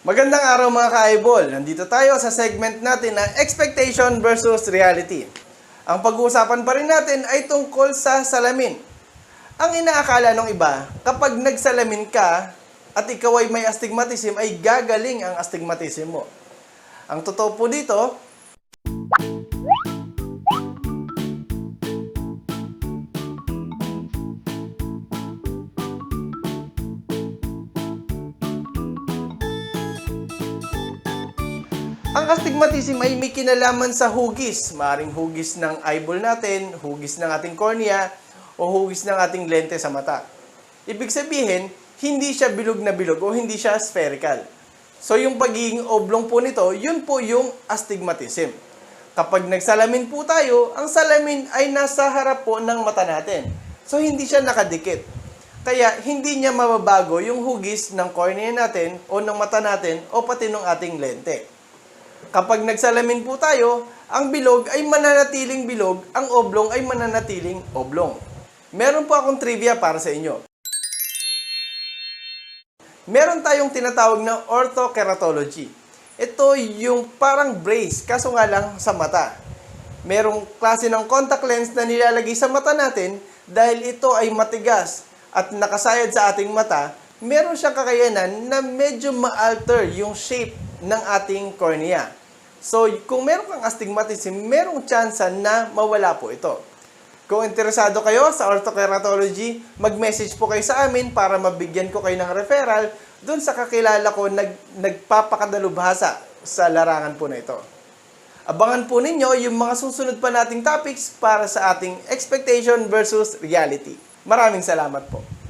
Magandang araw mga ka-eyeball. Nandito tayo sa segment natin na expectation versus reality. Ang pag-uusapan pa rin natin ay tungkol sa salamin. Ang inaakala ng iba, kapag nagsalamin ka at ikaw ay may astigmatism, ay gagaling ang astigmatism mo. Ang totoo po dito, ang astigmatism ay may kinalaman sa hugis. Maaring hugis ng eyeball natin, hugis ng ating cornea, o hugis ng ating lente sa mata. Ibig sabihin, hindi siya bilog na bilog o hindi siya spherical. So yung pagiging oblong po nito, yun po yung astigmatism. Kapag nagsalamin po tayo, ang salamin ay nasa harap po ng mata natin. So hindi siya nakadikit. Kaya hindi niya mababago yung hugis ng cornea natin o ng mata natin o pati ng ating lente. Kapag nagsalamin po tayo, ang bilog ay mananatiling bilog, ang oblong ay mananatiling oblong. Meron po akong trivia para sa inyo. Meron tayong tinatawag na orthokeratology. Ito yung parang brace, kaso nga lang sa mata. Merong klase ng contact lens na nilalagay sa mata natin dahil ito ay matigas at nakasayad sa ating mata, meron siyang kakayanan na medyo ma-alter yung shape ng ating cornea. So, kung meron kang astigmatism, merong chance na mawala po ito. Kung interesado kayo sa orthokeratology, mag-message po kayo sa amin para mabigyan ko kayo ng referral dun sa kakilala ko nagpapakadalubhasa sa larangan po na ito. Abangan po ninyo yung mga susunod pa nating topics para sa ating expectation versus reality. Maraming salamat po.